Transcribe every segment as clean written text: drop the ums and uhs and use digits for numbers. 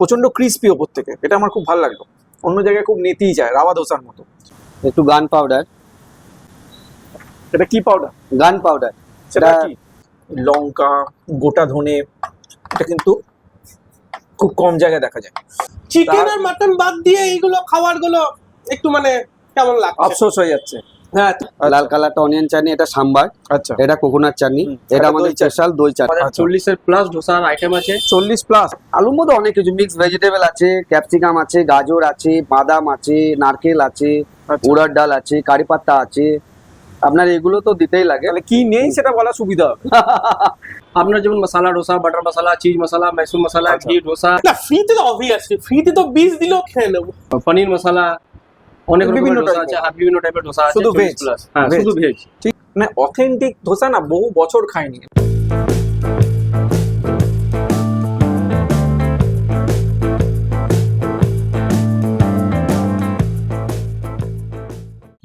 প্রচন্ড ক্রিস্পি ওপর থেকে, এটা আমার খুব ভালো লাগলো। অন্য জায়গায় খুব নেতিই যায় রাওয়া ধোসার মতো। একটু গান পাউডার। এটা কি পাউডার? গান পাউডার। সেটা কি? লঙ্কা, গোটা ধনে, এটা কিন্তু খুব কম জায়গায় দেখা যায়। চিকেন আর মাটন বাদ দিয়ে এইগুলো খাবার গুলো একটু মানে কেমন লাগছে? আফসোস হয়ে যাচ্ছে। হ্যাঁ, লাল কালারটা অনিয়ন চাটনি, এটা সাম্বার, আচ্ছা, এটা কোকোনাট চাটনি, এটা আমাদের স্পেশাল দই চাটনি। আমাদের 40+ ডোসার আইটেম আছে। 40+। আলুর মধ্যে অনেক কিছু মিক্স ভেজিটেবল আছে, ক্যাপসিকাম আছে, গাজর আছে, বাদাম আছে, নারকেল আছে, উড়ার ডাল আছে, কারি পাত্তা আছে। আপনার এগুলো তো দিতেই লাগে। তাহলে কি নেই সেটা বলা সুবিধা হবে। আপনার যেমন মশলা ডোসা, বাটার মশলা, চিজ মশলা, मैसूर মশলা, আচ্ছা। ঘি ডোসা। না, ফ্রিতে তো অবভিয়াসলি, ফ্রিতে তো 20 দিলেও খেয়ে নেব। পনির মশলা, অনেক বিভিন্ন রকমের ডোসা type আছে, হ্যাঁ বিভিন্ন টাইপের ডোসা আছে। শুধু veg? 40+। হ্যাঁ, Veg? শুধু ভেজ। ঠিক, মানে অথেন্টিক ধোসা না বহু বছর খাইনি।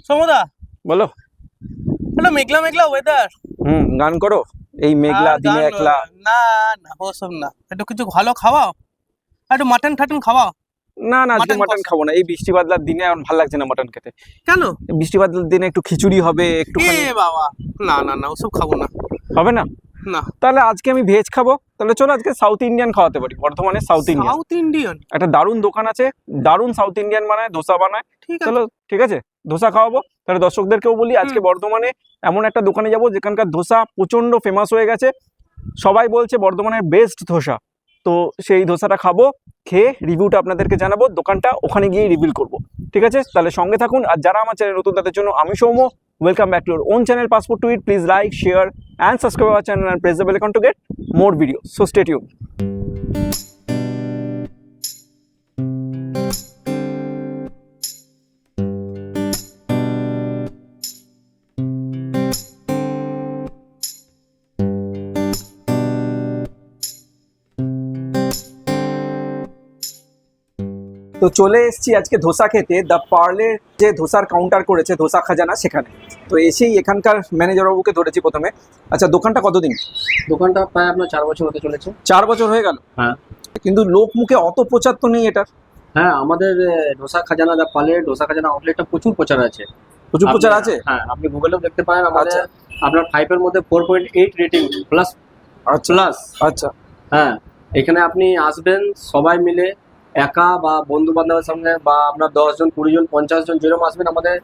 সমদা, বলো। হ্যালো, মেঘলা মেঘলা ওয়েদার। গান করো। এই মেঘলা দিনে একলা। না না, ওসব না, একটু কিছু ভালো খাওয়াও, একটু মাটন ঠাটন খাওয়াও। না না, আজকে Mutton মাটন কষা। খাবো না। এই বৃষ্টি বাদলার দিনে এখন ভালো লাগছে না মাটন খেতে। কেন? বৃষ্টি বাদলার দিনে একটু খিচুড়ি হবে, এ একটুখানি। বাবা, না না না, ওসব খাবো না। হবে না? না, তাহলে আজকে আমি ভেজ খাবো। তাহলে চলো আজকে সাউথ ইন্ডিয়ান খাওয়াতে পারি। বর্ধমানে সাউথ ইন্ডিয়ান সাউথ ইন্ডিয়ান, একটা দারুণ দোকান আছে, দারুণ সাউথ ইন্ডিয়ান বানায়, ধোসা বানায়। ঠিক আছে। চলো, ঠিক আছে, ধোসা খাওয়াবো। তাহলে দর্শকদেরকেও বলি আজকে বর্ধমানে এমন একটা দোকানে যাব যেখানকার ধোসা প্রচন্ড ফেমাস হয়ে গেছে। সবাই বলছে বর্ধমানের বেস্ট ধোসা। তো সেই ধোসাটা খাবো, খেয়ে রিভিউটা আপনাদেরকে জানাবো। দোকানটা ওখানে গিয়ে রিভিল করবো। ঠিক আছে, তাহলে সঙ্গে থাকুন। আর যারা আমার চ্যানেল নতুন তাদের জন্য আমি Soumya, welcome back to your own channel passport to it. Please like, share and subscribe our channel and press the bell icon to get more videos. So stay tuned. তো চলে এসেছি আজকে ধোসা খেতে দ্য পার্লের যে ধোসার কাউন্টার করেছে ধোসা খাজানা, সেখানে। তো এসেই এখানকার ম্যানেজার বাবুকে ধরেছি প্রথমে। আচ্ছা, দোকানটা কতদিন? দোকানটা প্রায় আপনার 4 বছর হতে চলেছে। 4 বছর হয়ে গেল। হ্যাঁ, কিন্তু লোক মুখে অত প্রচার তো নেই এটার। হ্যাঁ, আমাদের ডোসা খাজানা, দা পালের ডোসা খাজানা আউটলেটটা প্রচুর প্রচার আছে। প্রচুর প্রচার আছে। হ্যাঁ, আপনি গুগলেও দেখতে পারেন। আমাদের আচ্ছা। আপনার 5 এর মধ্যে 4.8 রেটিং প্লাস আচ্ছা প্লাস। আচ্ছা। হ্যাঁ, এখানে আপনি আসবেন সবাই মিলে, একা বা বন্ধু বান্ধবের সঙ্গে, বা আপনার 10 জন, 20 জন, 50 জন যেরকম আসবেন। আমাদের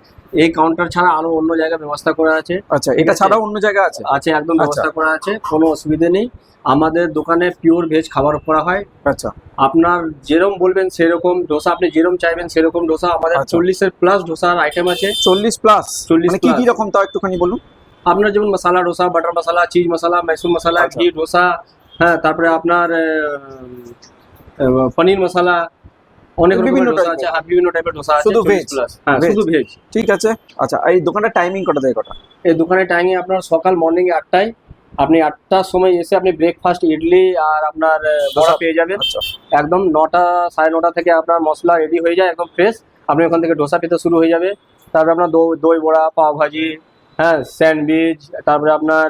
এই কাউন্টার ছাড়া আরো অন্য জায়গায় ব্যবস্থা করা আছে। আচ্ছা, এটা ছাড়াও অন্য জায়গা আছে? আছে, একদম ব্যবস্থা আচ্ছা। করা আছে, কোনো অসুবিধে নেই। আমাদের দোকানে পিওর ভেজ খাবার করা হয়। আচ্ছা। আপনার যেরকম বলবেন সেরকম ডোসা, আপনি যেরকম চাইবেন সেরকম ডোসা। আমাদের আচ্ছা। 40+ ডোসার আইটেম আছে। 40+? 40+। মানে কি কি রকম তাও একটুখানি বলুন। আপনার যেমন মশলা ডোসা, বাটার মশলা, চিজ মশলা, मैसूर মশলা, আচ্ছা। ঘি ডোসা, হ্যাঁ, তারপরে আপনার পনির মশলা, অনেক বিভিন্ন রকমের ডোসা type আছে। এর? হ্যাঁ, বিভিন্ন টাইপের ডোসা আছে। শুধু veg? 40+। হ্যাঁ, Veg? শুধু ভেজ। ঠিক আছে। আচ্ছা, এই দোকানটার টাইমিং কটা থেকে কটা? এই দোকানের টাইমিং আপনার সকাল মর্নিং 8টায়। আপনি 8টার সময় এসে আপনি ব্রেকফাস্ট, ইডলি আর আপনার বড়া পেয়ে যাবেন। আচ্ছা। একদম 9টা, 9:30 থেকে আপনার মশলা রেডি হয়ে যায়, একদম ফ্রেশ। আপনি ওখান থেকে ডোসা পেতে শুরু হয়ে যাবে। তারপরে আপনার দই বড়া, পাও ভাজি, হ্যাঁ, স্যান্ডউইচ, তারপরে আপনার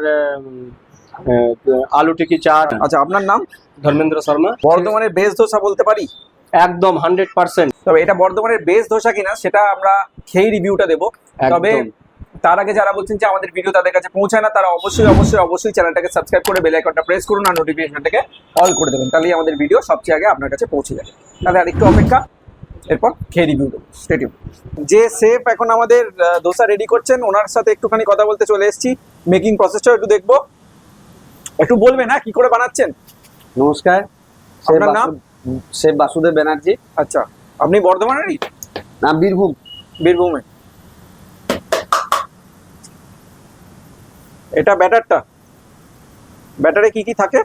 আলু টিকি চাট। আচ্ছা, আপনার নাম? ধর্মেন্দ্র শর্মা। বর্ধমানের বেস্ট ধোসা বলতে পারি? একদম 100%। তবে এটা বর্ধমানের বেস্ট ধোসা কিনা সেটা আমরা খেয়ে রিভিউটা দেবো। তবে তার আগে যারা বলছেন যে আমাদের ভিডিও তাদের কাছে পৌঁছায় না, তারা অবশ্যই অবশ্যই অবশ্যই চ্যানেলটাকে সাবস্ক্রাইব করে বেল আইকনটা প্রেস করুন আর নোটিফিকেশনটাকে অল করে দেবেন। তাহলেই আমাদের ভিডিও সবচেয়ে আগে আপনার কাছে পৌঁছে যাবে। তাহলে আরেকটু অপেক্ষা, এরপর খেয়ে রিভিউ দেবো। Stay tune. যে শেফ এখন আমাদের ধোসা রেডি করছেন, ওনার সাথে একটুখানি কথা বলতে চলে এসেছি। মেকিং প্রসেসটা একটু দেখবো। একটু বলবেন হ্যাঁ কি করে বানাচ্ছেন? নমস্কার, আপনার নাম? শেফ বাসুদেব ব্যানার্জি। আচ্ছা, আপনি বর্ধমানেরই? না, বীরভূম। বীরভূমে। এটা ব্যাটারে কি কি থাকে?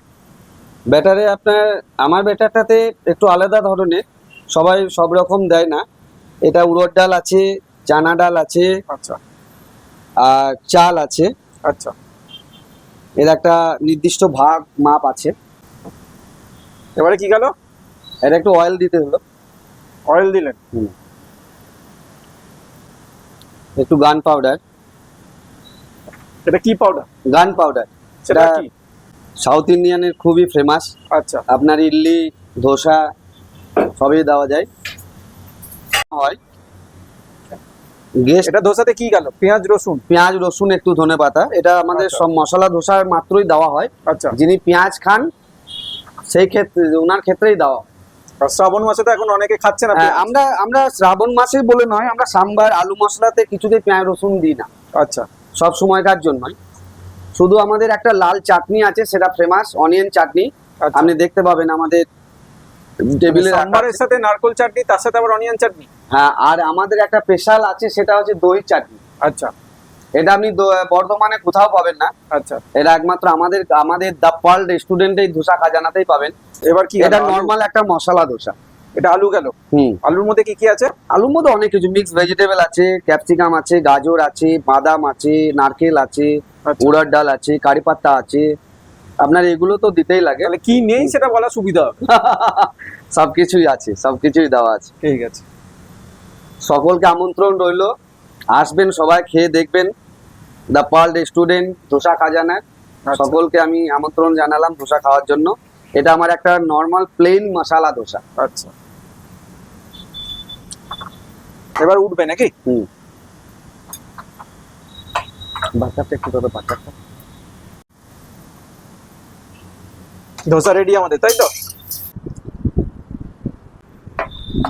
ব্যাটারে আপনার, আমার ব্যাটারটাতে একটু আলাদা ধরনের, সবাই সব রকম দেয় না। এটা উড়দ ডাল আছে, চানা ডাল আছে, আচ্ছা আর চাল আছে। আচ্ছা। এর একটা নির্দিষ্ট ভাগ মাপ আছে। এবারে কি গেল? এটা একটু অয়েল দিতে হলো। অয়েল দিলেন? একটু গান পাউডার। এটা কি পাউডার? গান পাউডার। সেটা এটা কি? সাউথ ইন্ডিয়ানের খুবই ফেমাস। আচ্ছা। আপনার ইডলি, ধোসা, সবই দেওয়া যায় হয়। গেস্ট এটা ধোসাতে কি গেল? পেঁয়াজ রসুন। পেঁয়াজ রসুন একটু ধনেপাতা, এটা আমাদের আচ্ছা। সব মশলা ধোসার মাত্রই দেওয়া হয়। আচ্ছা। যিনি পেঁয়াজ খান সেই ক্ষেত্রে ওনার ক্ষেত্রেই দেওয়া হয়। আর শ্রাবণ মাসে তো এখন অনেকে খাচ্ছে না হ্যাঁ, পেঁয়াজ। আমরা আমরা শ্রাবণ মাসে বলে নয়, আমরা সাম্বার আলু মশলাতে কিছুতেই পেঁয়াজ রসুন দিই না আচ্ছা সব সময়কার জন্যই। শুধু আমাদের একটা লাল চাটনি আছে, সেটা ফেমাস অনিয়ন চাটনি, আচ্ছা। আপনি দেখতে পাবেন আমাদের টেবিলে রাখা সাম্বারের আছে। সাথে নারকোল চাটনি, তার সাথে আবার অনিয়ন চাটনি। হ্যাঁ, আর আমাদের একটা স্পেশাল আছে, সেটা হচ্ছে দই চাটনি। আচ্ছা এটা আপনি বর্ধমানে কোথাও পাবেন না, আচ্ছা। এটা একমাত্র আমাদের আমাদের দ্য পার্ল রেস্টুরেন্টে ধোসা খাজানাতেই পাবেন। এবার কি এটা গেল? নর্মাল একটা মশলা ধোসা। এটা আলু গেল। আলুর মধ্যে কি কি আছে? আলুর মধ্যে অনেক কিছু মিক্স ভেজিটেবল আছে, ক্যাপসিকাম আছে, গাজর আছে, বাদাম আছে, নারকেল আছে, আচ্ছা। উড়ার ডাল আছে, কারি পাত্তা আছে। আপনার এগুলো তো দিতেই লাগে। তাহলে কি নেই সেটা বলা সুবিধা হবে। সবকিছুই আছে, সবকিছুই দেওয়া আছে। ঠিক আছে। সকলকে আমন্ত্রণ রইলো, আসবেন সবাই, খেয়ে দেখবেন দ্য পার্ল রেস্টুরেন্ট ধোসা খাজানার। আচ্ছা। সকলকে আমি আমন্ত্রণ জানালাম ধোসা খাওয়ার জন্য। এটা আমার একটা নর্মাল প্লেন মশলা ধোসা। আচ্ছা, এবার উঠবে নাকি? বাচ্চাটা একটু দাদা, বাচ্চাটা ধোসা রেডি আমাদের, তাই তো?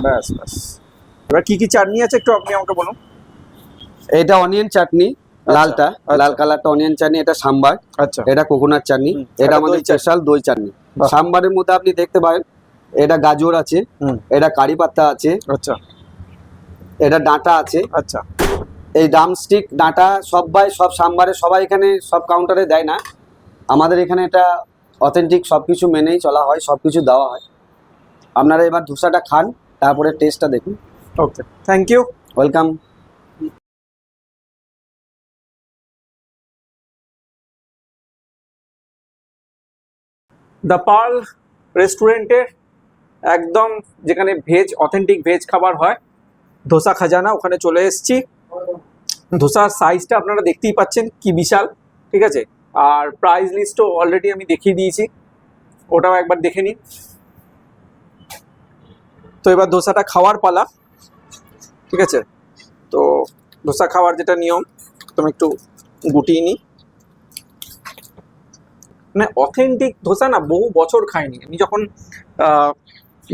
ব্যাস ব্যাস। এবার কি কি চাটনি আছে একটু আপনি আমাকে বলুন। এটা অনিয়ন চাটনি, লালটা আচ্ছা। লাল কালারটা অনিয়ন চাটনি, এটা সাম্বার, আচ্ছা এটা কোকোনাট চাটনি, হুম, এটা এটা আমাদের দই চাটনি। স্পেশাল দই চাটনি। বাহ। সাম্বারের মধ্যে আপনি দেখতে পারেন এটা গাজর আছে, এটা কারি পাত্তা আছে, আচ্ছা এটা ডাঁটা আছে, আচ্ছা এই ড্রামস্টিক ডাঁটা সব সাম্বারে সবাই এখানে সব কাউন্টারে দেয় না, আমাদের এখানে এটা অথেন্টিক, সবকিছু মেনেই চলা হয়, সবকিছু দেওয়া হয়। আপনারা এবার ধোসাটা খান, তারপরে টেস্টটা দেখুন। Okay, thank you. Welcome. The Pearl রেস্টুরেন্টের একদম যেখানে ভেজ, অথেন্টিক ভেজ খাবার হয়, ধোসা খাজানা, ওখানে চলে এসেছি। ধোসার সাইজটা আপনারা দেখতেই পাচ্ছেন কি বিশাল, ঠিক আছে? আর প্রাইস লিস্টও অলরেডি আমি দেখিয়ে দিয়েছি, ওটাও একবার দেখে নিন। তো এবার ধোসাটা খাওয়ার পালা, ঠিক আছে? তো ধোসা খাওয়ার যেটা নিয়ম, তুমি একটু গুটিয়ে নিই। মানে অথেন্টিক ধোসা না বহু বছর খাইনি আমি। যখন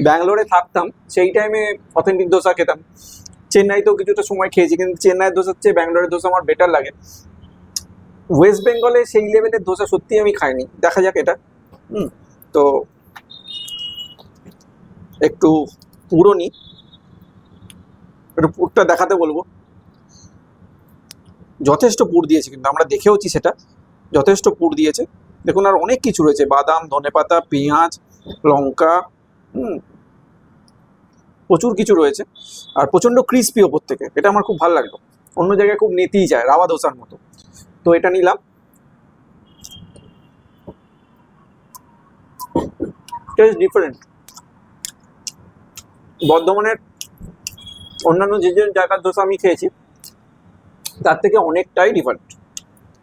ব্যাঙ্গালোরে থাকতাম সেই টাইমে অথেন্টিক ধোসা খেতাম। চেন্নাইতেও কিছুটা সময় খেয়েছি, কিন্তু চেন্নাইয়ের ধোসার চেয়ে ব্যাঙ্গালোরের ধোসা আমার বেটার লাগে। ওয়েস্ট বেঙ্গলে সেই লেভেলের ধোসা সত্যি আমি খাইনি, দেখা যাক এটা। তো একটু পুরো নি, একটু পুরটা দেখাতে বলবো। যথেষ্ট পুর দিয়েছে, কিন্তু আমরা দেখেওছি সেটা, যথেষ্ট পুর দিয়েছে। দেখুন, আর অনেক কিছু রয়েছে, বাদাম, ধনেপাতা, পেঁয়াজ, লঙ্কা, প্রচুর কিছু রয়েছে। আর প্রচন্ড ক্রিস্পি ওপর থেকে, এটা আমার খুব ভালো লাগলো। অন্য জায়গায় খুব নেতিই যায়, রাওয়া ধোসার মতো। তো এটা নিলাম, টেস্ট ডিফারেন্ট। বর্ধমানের অন্যান্য যে যে জায়গার ধোসা আমি খেয়েছি তার থেকে অনেকটাই ডিফারেন্ট।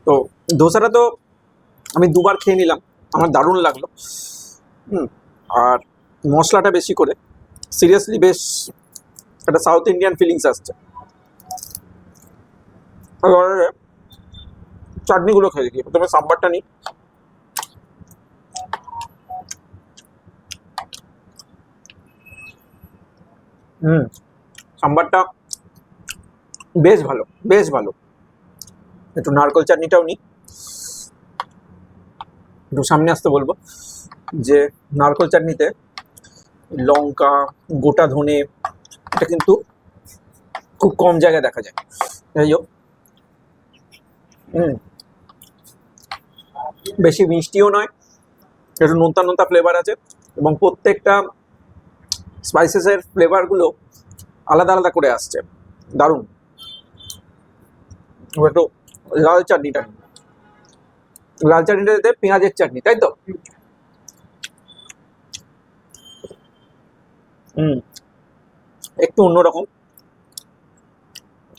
তো ধোসাটা তো আমি দুবার খেয়ে নিলাম, আমার দারুণ লাগলো। আর মশলাটা বেশি করে, সিরিয়াসলি বেশ একটা সাউথ ইন্ডিয়ান ফিলিংস আসছে। এবার চাটনিগুলো খেয়ে দেখি। প্রথমে সাম্বারটা নিই। সাম্বারটা বেশ ভালো, বেশ ভালো। একটু নারকল চাটনিটাও নিই, একটু সামনে আসতে বলবো। যে নারকল চাটনিতে লঙ্কা, গোটা ধনে, এটা কিন্তু খুব কম জায়গায় দেখা যায়। যাই হোক, বেশি মিষ্টিও নয়, একটু নোনতা নোনতা ফ্লেভার আছে, এবং প্রত্যেকটা স্পাইসেসের ফ্লেভারগুলো আলাদা আলাদা করে আসছে, দারুণ। একটু লাল চাটনিটা, লাল চাটনিটাতে পেঁয়াজের চাটনি, তাই তো? একটু অন্যরকম।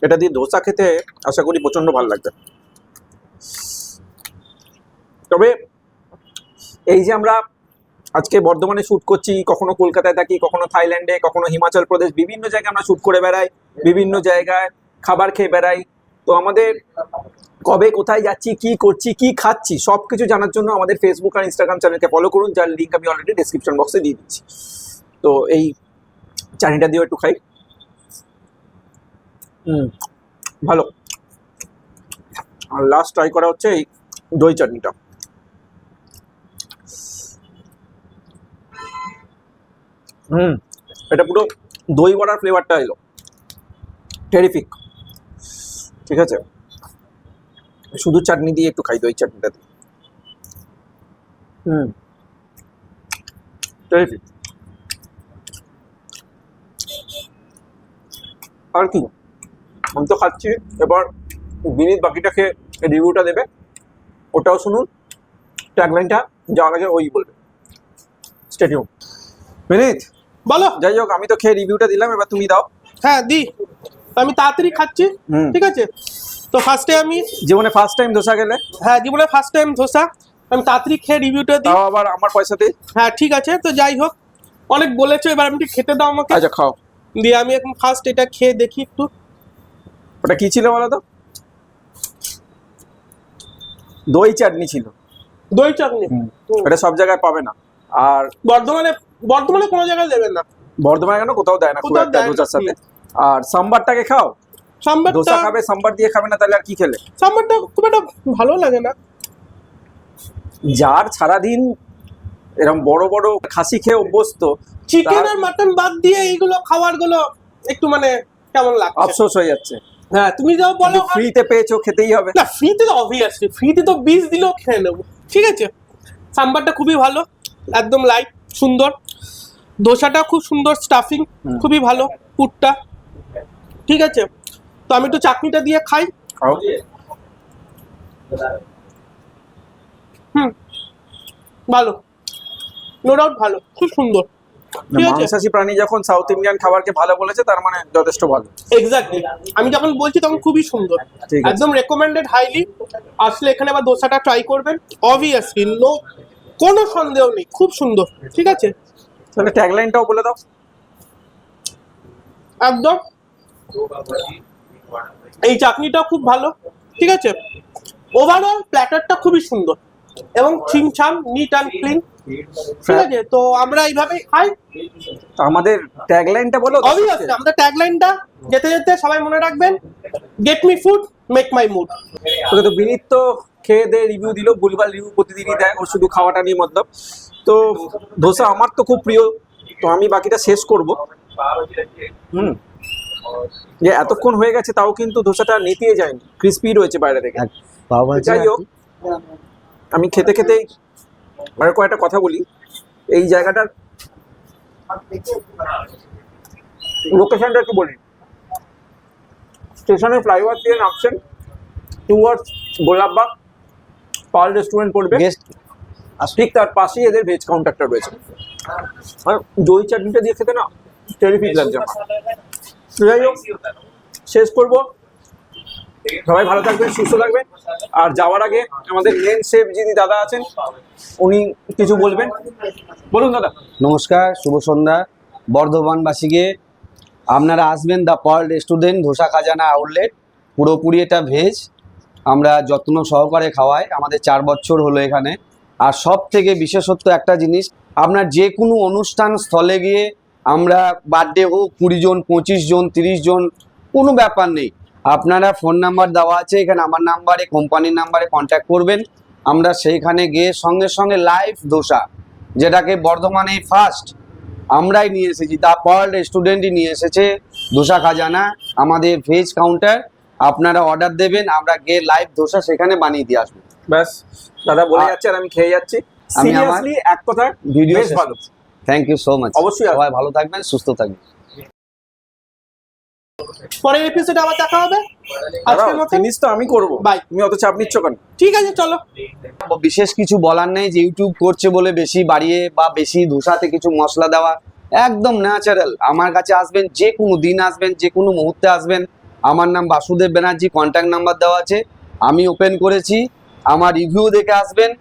এটা দিয়ে ধোসা খেতে আশা করি প্রচন্ড ভালো লাগবে। তবে এই যে আমরা আজকে বর্ধমানে শুট করছি, কখনো কলকাতায় থাকি, কখনো থাইল্যান্ডে, কখনো হিমাচল প্রদেশ, বিভিন্ন জায়গায় আমরা শুট করে বেড়াই, বিভিন্ন জায়গায় খাবার খেয়ে বেড়াই। তো আমাদের কবে কোথায় যাচ্ছি, কি করছি, কি খাচ্ছি, সবকিছু জানার জন্য আমাদের ফেসবুক আর ইনস্টাগ্রাম চ্যানেলকে ফলো করুন, যার লিঙ্ক আমি অলরেডি ডেসক্রিপশন বক্সে দিয়ে দিচ্ছি। তো এই চাটনিটা দিয়েও একটু খাই। ভালো। আর লাস্ট ট্রাই করা হচ্ছে এই দই চাটনিটা। এটা পুরো দই বড়ার ফ্লেভারটা এলো, টেরিফিক। ঠিক আছে, শুধু চাটনি দিয়ে একটু খাই, দই চাটনিটা দিয়ে। টেরিফিক। আর কি, আমি তো খাচ্ছি, এবার বিনীত বাকিটা খেয়ে রিভিউটা দেবে, ওটাও শুনুন। ট্যাগলাইনটা যাওয়ার আগে ওই বলবে। স্টেডিয়াম। বিনীত বলো। যাই হোক, আমি তো খেয়ে রিভিউটা দিলাম, এবার তুমি দাও। হ্যাঁ দি, আমি তাড়াতাড়ি খাচ্ছি। ঠিক আছে, তো ফার্স্টে আমি জীবনে ফার্স্ট টাইম ধোসা গেলে? হ্যাঁ, জীবনে ফার্স্ট টাইম ধোসা। আমি তাড়াতাড়ি খেয়ে রিভিউটা দিই। তাও আবার আমার পয়সাতে? হ্যাঁ ঠিক আছে, তো যাই হোক, অনেক বলেছো, এবার আমি একটু খেতে দাও আমাকে। আচ্ছা খাও। দিয়ে আমি এখন ফার্স্ট এটা খেয়ে দেখি একটু। ওটা কি ছিল বলো তো? দই চাটনি ছিল। দই চাটনি। এটা সব জায়গায় পাবে না। আর বর্ধমানে বর্ধমানে কোনো জায়গায় দেবেন না। বর্ধমানে কেন, কোথাও দেয় না খুব কোথাও একটা দেয় না। ধোসার সাথে। আর সাম্বারটাকে খাও। সাম্বারটা, ধোসা খাবে, সাম্বার দিয়ে খাবে না, তাহলে আর কি খেলে? সাম্বারটা খুব একটা ভালো লাগে না। যার সারাদিন এরকম বড় বড় খাসি খেয়ে অভ্যস্ত, চিকেন আর মাটন বাদ দিয়ে এইগুলো খাবার গুলো একটু মানে কেমন লাগছে। আফসোস হয়ে যাচ্ছে। হ্যাঁ তুমি যাও বলো। ফ্রিতে পেয়েছো, খেতেই হবে। না, ফ্রিতে তো অবভিয়াসলি, ফ্রিতে তো 20 দিলেও খেয়ে নেবো। ঠিক আছে, সাম্বারটা খুবই ভালো, একদম লাইট, সুন্দর। ধোসাটা খুব সুন্দর, স্টাফিং খুবই ভালো, পুরটা। ঠিক আছে, তো আমি একটু চাটনিটা দিয়ে খাই। খাও। ভালো, নো ডাউট ভালো, খুব সুন্দর। ঠিক আছে, মাংসাশী প্রাণী যখন সাউথ ইন্ডিয়ান খাবারকে ভালো বলেছে, তার মানে যথেষ্ট ভালো। এক্স্যাক্টলি, আমি যখন বলছি তখন খুবই সুন্দর, ঠিক আছে। একদম রেকমেন্ডেড, হাইলি। আসলে এখানে আবার দোসাটা ট্রাই করবেন, অবভিয়াসলি, নো কোনো সন্দেহ নেই, খুব সুন্দর। ঠিক আছে, তাহলে ট্যাগলাইনটাও বলে দাও। একদম। এই চাটনিটা খুব ভালো। ঠিক আছে, ওভারঅল প্ল্যাটারটা খুবই সুন্দর এবং ছিমছাম, নিট অ্যান্ড ক্লিন। ঠিক আছে, তো আমরা এইভাবেই খাই। তো আমাদের ট্যাগলাইনটা বলো। অবভিয়াসলি আমাদের ট্যাগলাইনটা যেতে যেতে সবাই মনে রাখবেন, get me food, make my mood. Okay, তো বিনীত তো খেয়ে দিয়ে রিভিউ দিল, ভুলভাল রিভিউ প্রতিদিনই দেয়, ওর শুধু খাওয়াটা নিয়ে মতলব। তো ধোসা আমার তো খুব প্রিয়, তো আমি বাকিটা শেষ করব। যে এতক্ষণ হয়ে গেছে তাও কিন্তু ধোসাটা নেতিয়ে যায়নি, ক্রিস্পি রয়েছে বাইরে থেকে। যাই হোক, আমি খেতে খেতেই আর কয়েকটা কথা বলি। এই জায়গাটার লোকেশনটা একটু বলি। স্টেশনের ফ্লাইওভার দিয়ে নামছেন, টুয়ার্ডস গোলাপবাগ, পাল রেস্টুরেন্ট পড়বে, ঠিক তার পাশেই এদের ভেজ কাউন্টারটা রয়েছে। আর দই চাটনিটা দিয়ে খেতে না টেরিফিক লাগছে আমার। যাই হোক, শেষ করবো। সবাই ভালো থাকবেন, সুস্থ থাকবেন। আর যাওয়ার আগে আমাদের মেন শেফ যিনি দাদা আছেন, উনি কিছু বলবেন। বলুন দাদা। নমস্কার, শুভ সন্ধ্যা বর্ধমানবাসীকে। আপনারা আসবেন দ্য পার্ল রেস্টুরেন্ট, ধোসা খাজানা আউটলেট। পুরোপুরি এটা ভেজ, আমরা যত্ন সহকারে খাওয়াই, আমাদের 4 বছর হলো এখানে। আর সব থেকে বিশেষত্ব একটা জিনিস, আপনার যে কোনো অনুষ্ঠান স্থলে গিয়ে, আমরা বার্থডে হোক 20 জন, 25 জন, 30 জন, কোনো ব্যাপার নেই। আপনারা ফোন নাম্বার দেওয়া আছে এখানে, আমার নাম্বারে, কোম্পানির নাম্বারে কন্ট্যাক্ট করবেন। আমরা সেইখানে গিয়ে সঙ্গে সঙ্গে লাইভ ধোসা, যেটাকে বর্ধমানে ফার্স্ট আমরাই নিয়ে এসেছি, দ্য পার্ল রেস্টুরেন্টই নিয়ে এসেছে ধোসা খাজানা, আমাদের ভেজ কাউন্টার। আপনারা অর্ডার দেবেন, আমরা গিয়ে লাইভ ধোসা সেখানে বানিয়ে দিয়ে আসবো। ব্যাস, দাদা বলে যাচ্ছে আর আমি খেয়ে যাচ্ছি। আমি আমার সিরিয়াসলি এক কথা, ভিডিও বেশ ভালো। Thank you so much. অবশ্যই সবাই ভালো থাকবেন, সুস্থ থাকবেন। পরের এপিসোডে আবার দেখা হবে। আজকের মতো ফিনিশ তো আমি করবো, বাই। তুমি অত চাপ নিচ্ছ কেন? ঠিক আছে, চলো। বিশেষ কিছু বলার নেই যে ইউটিউব করছে বলে বেশি বাড়িয়ে বা বেশি ধোসাতে কিছু মশলা দেওয়া, একদম ন্যাচারাল। আমার কাছে আসবেন, যে কোনো দিন আসবেন, যে কোনো মুহূর্তে আসবেন। আমার নাম বাসুদেব ব্যানার্জি, কন্ট্যাক্ট নাম্বার দেওয়া আছে, আমি ওপেন করেছি। আমার রিভিউ দেখে আসবেন।